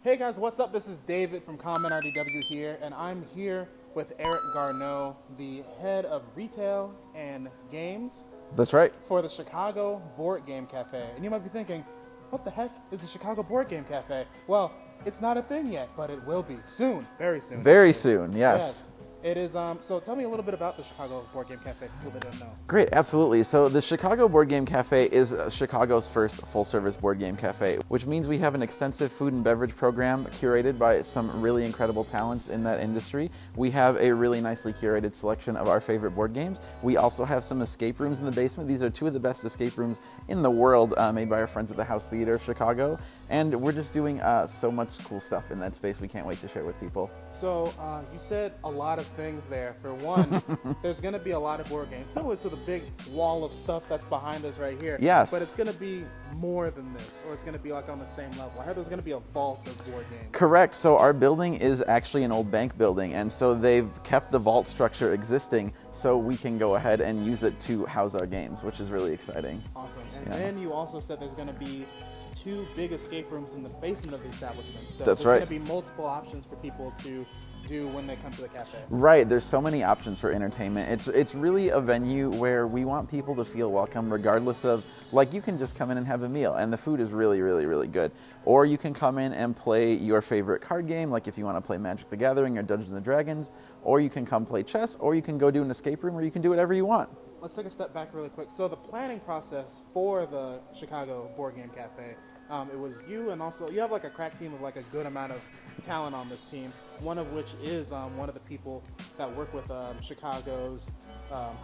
Hey guys, what's up? This is David from ConMenRDW here, and I'm here with Eric Garneau, the head of retail and games That's right. for the Chicago Board Game Cafe. And you might be thinking, what the heck is the Chicago Board Game Cafe? Well, it's not a thing yet, but it will be soon, very soon. Very actually. soon, yes. Yes. It is, so tell me a little bit about the Chicago Board Game Cafe for people that don't know. Great, absolutely. So the Chicago Board Game Cafe is Chicago's first full-service board game cafe, which means we have an extensive food and beverage program curated by some really incredible talents in that industry. We have a really nicely curated selection of our favorite board games. We also have some escape rooms in the basement. These are two of the best escape rooms in the world, made by our friends at the House Theater of Chicago. And we're just doing so much cool stuff in that space we can't wait to share with people. So you said a lot of things there. For one, there's going to be a lot of board games, similar to the big wall of stuff that's behind us right here. Yes. But it's going to be more than this, or it's going to be like on the same level. I heard there's going to be a vault of board games. Correct. So our building is actually an old bank building, and so they've kept the vault structure existing so we can go ahead and use it to house our games, which is really exciting. Awesome. And then you also said there's going to be two big escape rooms in the basement of the establishment. So That's there's right. going to be multiple options for people to do when they come to the cafe. Right, there's so many options for entertainment. It's really a venue where we want people to feel welcome regardless of, like, you can just come in and have a meal and the food is really, really, really good. Or you can come in and play your favorite card game, like if you want to play Magic the Gathering or Dungeons and Dragons, or you can come play chess, or you can go do an escape room, or you can do whatever you want. Let's take a step back really quick. So the planning process for the Chicago Board Game Cafe, it was you, and also you have like a crack team of like a good amount of talent on this team, one of which is one of the people that work with Chicago's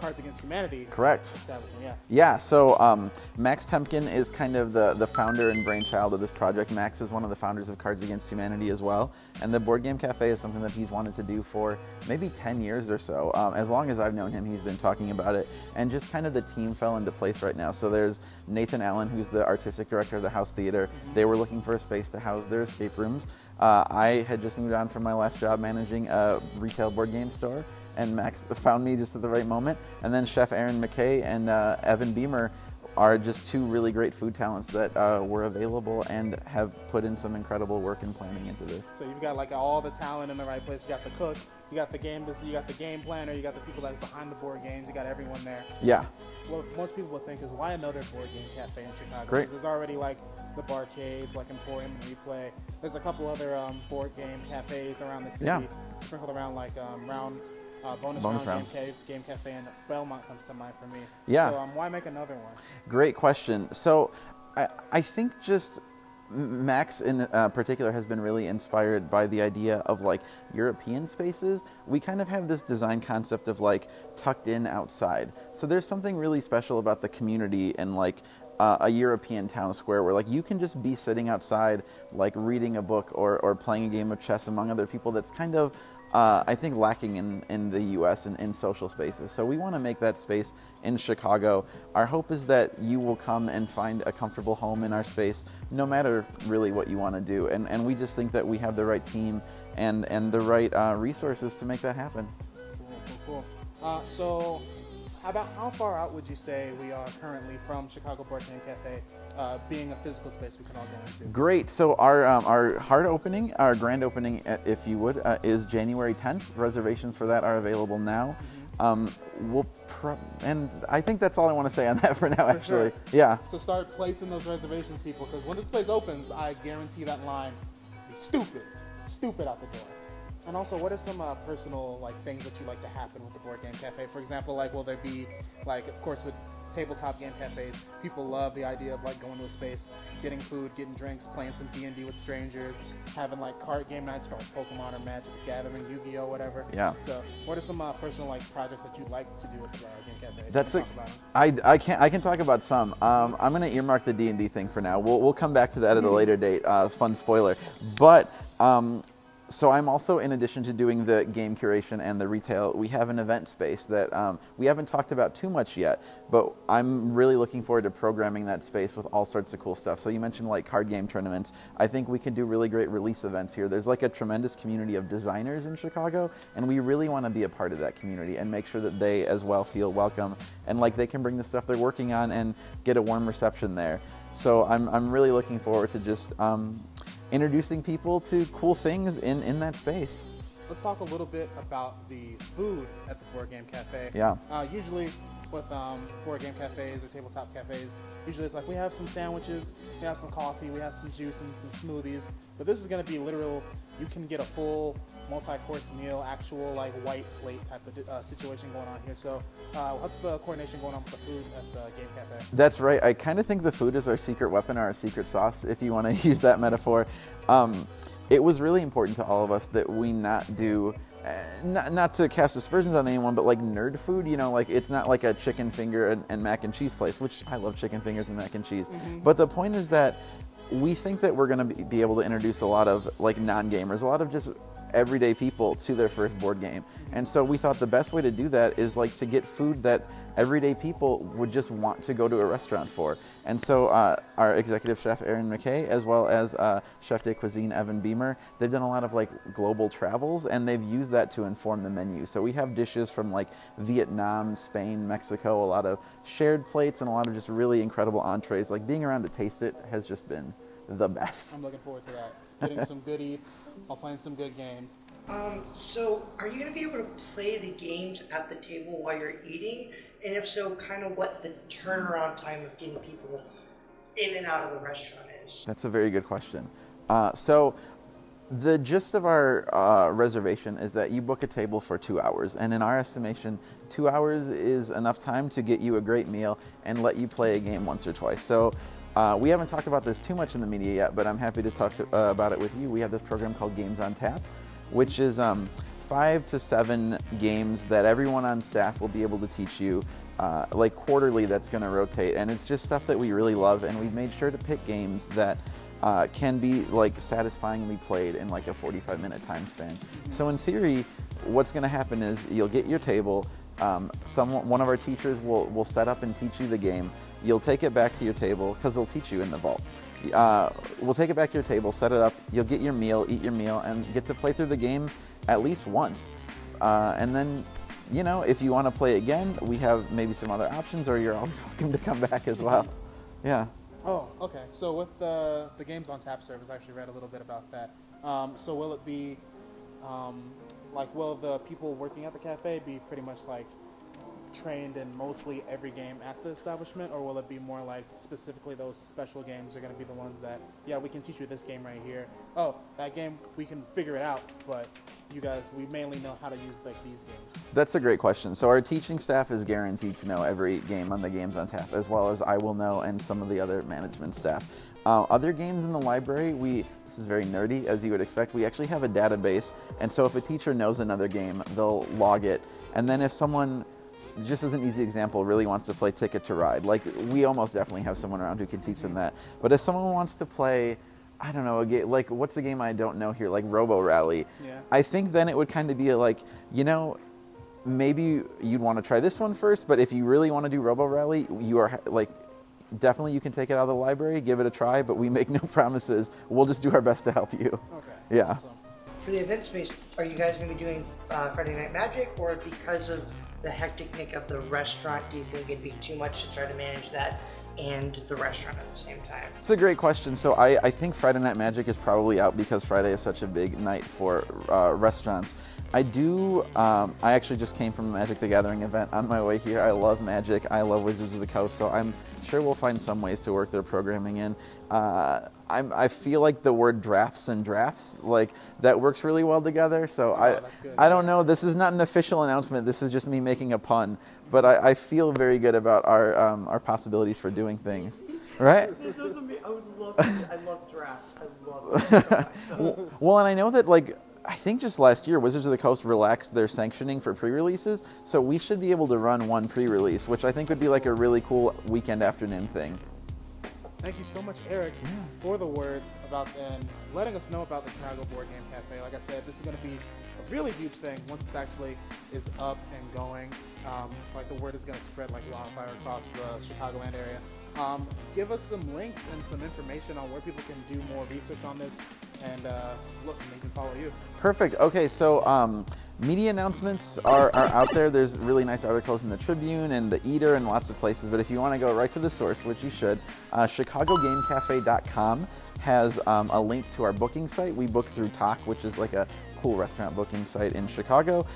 Cards Against Humanity. Correct. Establishment, yeah. Yeah, so Max Temkin is kind of the founder and brainchild of this project. Max is one of the founders of Cards Against Humanity as well. And the Board Game Cafe is something that he's wanted to do for maybe 10 years or so. As long as I've known him, he's been talking about it. And just kind of the team fell into place right now. So there's Nathan Allen, who's the artistic director of the House Theater. They were looking for a space to house their escape rooms. I had just moved on from my last job managing a retail board game store, and Max found me just at the right moment. And then Chef Aaron McKay and Evan Beamer are just two really great food talents that were available and have put in some incredible work and planning into this. So you've got like all the talent in the right place. You got the cook, you got the game you got the game planner, you got the people that's behind the board games, you got everyone there. Yeah. What most people would think is, why another board game cafe in Chicago? Great. 'Cause there's already like the Barcades, like Emporium and Replay. There's a couple other board game cafes around the city, sprinkled around like bonus round game cafe, and Belmont comes to mind for me. Yeah. So why make another one? Great question. So I think just Max in particular has been really inspired by the idea of like European spaces. We kind of have this design concept of like tucked in outside. So there's something really special about the community and like a European town square where like you can just be sitting outside like reading a book or playing a game of chess among other people. That's kind of I think lacking in the US and in social spaces. So we want to make that space in Chicago. Our hope is that you will come and find a comfortable home in our space, no matter really what you want to do. And we just think that we have the right team and the right resources to make that happen. Cool. So about how far out would you say we are currently from Chicago Board Game Cafe being a physical space we can all go into? Great. So our hard opening, our grand opening, if you would, is January 10th. Reservations for that are available now. And I think that's all I want to say on that for now, actually. Sure. Yeah. So start placing those reservations, people, because when this place opens, I guarantee that line is stupid out the door. And also, what are some personal like things that you like to happen with the Board Game Cafe? For example, like will there be like, of course, with tabletop game cafes, people love the idea of like going to a space, getting food, getting drinks, playing some D&D with strangers, having like card game nights for like Pokemon or Magic the Gathering, Yu-Gi-Oh, whatever. Yeah. So, what are some personal like projects that you'd like to do at the Game Cafe? That's it. I I can talk about some. I'm gonna earmark the D&D thing for now. We'll come back to that at a later date. Fun spoiler, but. So I'm also, in addition to doing the game curation and the retail, we have an event space that we haven't talked about too much yet, but I'm really looking forward to programming that space with all sorts of cool stuff. So you mentioned like card game tournaments. I think we could do really great release events here. There's like a tremendous community of designers in Chicago, and we really want to be a part of that community and make sure that they as well feel welcome and like they can bring the stuff they're working on and get a warm reception there. So I'm really looking forward to just introducing people to cool things in that space. Let's talk a little bit about the food at the Board Game Cafe. Yeah. Usually with board game cafes or tabletop cafes, usually it's like we have some sandwiches, we have some coffee, we have some juice and some smoothies. But this is going to be literal. You can get a full multi-course meal, actual like white plate type of situation going on here. So what's the coordination going on with the food at the game cafe? That's right. I kind of think the food is our secret weapon or our secret sauce, if you want to use that metaphor. It was really important to all of us that we not do, not to cast aspersions on anyone, but like nerd food, you know, like it's not like a chicken finger and mac and cheese place, which I love chicken fingers and mac and cheese. Mm-hmm. But the point is that we think that we're going to be able to introduce a lot of like non-gamers, a lot of just everyday people to their first board game. And so we thought the best way to do that is like to get food that everyday people would just want to go to a restaurant for. And so our executive chef Erin McKay, as well as chef de cuisine Evan Beamer, they've done a lot of like global travels and they've used that to inform the menu. So we have dishes from like Vietnam, Spain, Mexico, a lot of shared plates and a lot of just really incredible entrees. Like being around to taste it has just been the best. I'm looking forward to that. Getting some good eats while playing some good games. So are you going to be able to play the games at the table while you're eating? And if so, kind of what the turnaround time of getting people in and out of the restaurant is? That's a very good question. So the gist of our reservation is that you book a table for 2 hours. And in our estimation, 2 hours is enough time to get you a great meal and let you play a game once or twice. So we haven't talked about this too much in the media yet, but I'm happy to talk about it with you. We have this program called Games on Tap, which is 5 to 7 games that everyone on staff will be able to teach you like quarterly. That's going to rotate, and it's just stuff that we really love, and we've made sure to pick games that can be like satisfyingly played in like a 45-minute time span. So in theory, what's going to happen is you'll get your table, one of our teachers will set up and teach you the game. You'll take it back to your table, because they'll teach you in the vault. We'll take it back to your table, set it up, you'll get your meal, eat your meal, and get to play through the game at least once. And then, you know, if you want to play again, we have maybe some other options, or you're always welcome to come back as well. Yeah. Oh, okay. So with the Games on Tap service, I actually read a little bit about that. So will it be, will the people working at the cafe be pretty much like trained in mostly every game at the establishment, or will it be more like specifically those special games are going to be the ones that, yeah, we can teach you this game right here. Oh, that game, we can figure it out, but you guys, we mainly know how to use like these games. That's a great question. So our teaching staff is guaranteed to know every game on the Games on Tap, as well as I will know and some of the other management staff. Other games in the library, this is very nerdy, as you would expect, we actually have a database, and so if a teacher knows another game, they'll log it, and then if someone, just as an easy example, really wants to play Ticket to Ride, like we almost definitely have someone around who can teach them that. But if someone wants to play, I don't know, a game, like what's the game I don't know here, like Robo Rally, yeah. I think then it would kind of be like, you know, maybe you'd want to try this one first, but if you really want to do Robo Rally, you are like, definitely you can take it out of the library, give it a try, but we make no promises. We'll just do our best to help you. Okay. Yeah. Awesome. For the event space, are you guys going to be doing Friday Night Magic, or because of the hectic of the restaurant, do you think it'd be too much to try to manage that and the restaurant at the same time? It's a great question. So I think Friday Night Magic is probably out because Friday is such a big night for restaurants. I actually just came from a Magic the Gathering event on my way here. I love Magic. I love Wizards of the Coast, so I'm sure we'll find some ways to work their programming in. I feel like the word drafts and drafts, like that works really well together. So I don't know. This is not an official announcement. This is just me making a pun. But I feel very good about our possibilities for doing things. Right? This doesn't mean I would love. I love drafts. I love it so much. So. Well, and I know that like. I think just last year, Wizards of the Coast relaxed their sanctioning for pre-releases, so we should be able to run one pre-release, which I think would be like a really cool weekend afternoon thing. Thank you so much, Eric, for the words about and letting us know about the Chicago Board Game Cafe. Like I said, this is going to be a really huge thing once it actually is up and going. Like the word is going to spread like wildfire across the Chicagoland area. Give us some links and some information on where people can do more research on this and look, and they can follow you. Perfect. Okay, so media announcements are out there. There's really nice articles in the Tribune and the Eater and lots of places. But if you want to go right to the source, which you should, ChicagoGameCafe.com has a link to our booking site. We book through Talk, which is like a cool restaurant booking site in Chicago.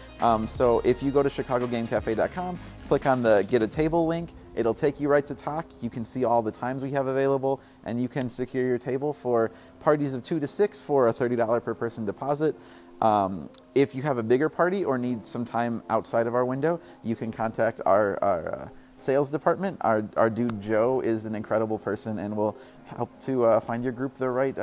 So if you go to ChicagoGameCafe.com, click on the Get a Table link. It'll take you right to Talk. You can see all the times we have available, and you can secure your table for parties of 2 to 6 for a $30 per person deposit. If you have a bigger party or need some time outside of our window, you can contact our sales department. Our dude Joe is an incredible person and will help to find your group the right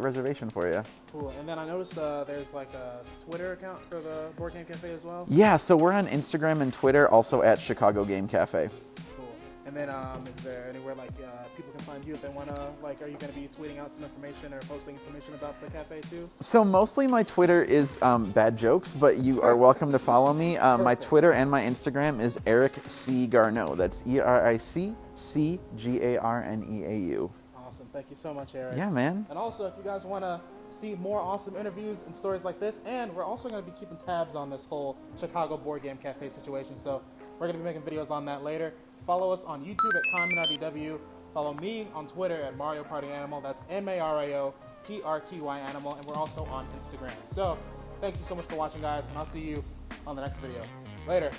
reservation for you. Cool. And then I noticed there's like a Twitter account for the Board Game Cafe as well. Yeah, so we're on Instagram and Twitter, also at Chicago Game Cafe. Cool. And then is there anywhere like people can find you if they want to, like, are you going to be tweeting out some information or posting information about the cafe too? So mostly my Twitter is bad jokes, but you are welcome to follow me. My Twitter and my Instagram is Eric C. Garneau. That's ERIC-CGARNEAU. Awesome. Thank you so much, Eric. Yeah, man. And also, if you guys want to see more awesome interviews and stories like this, and we're also going to be keeping tabs on this whole Chicago Board Game Cafe situation, so we're going to be making videos on that later. Follow us on YouTube at ConMenRDW. Follow me on Twitter at Mario Party Animal. That's MARIOPRTY Animal. And we're also on Instagram. So thank you so much for watching, guys, and I'll see you on the next video. Later.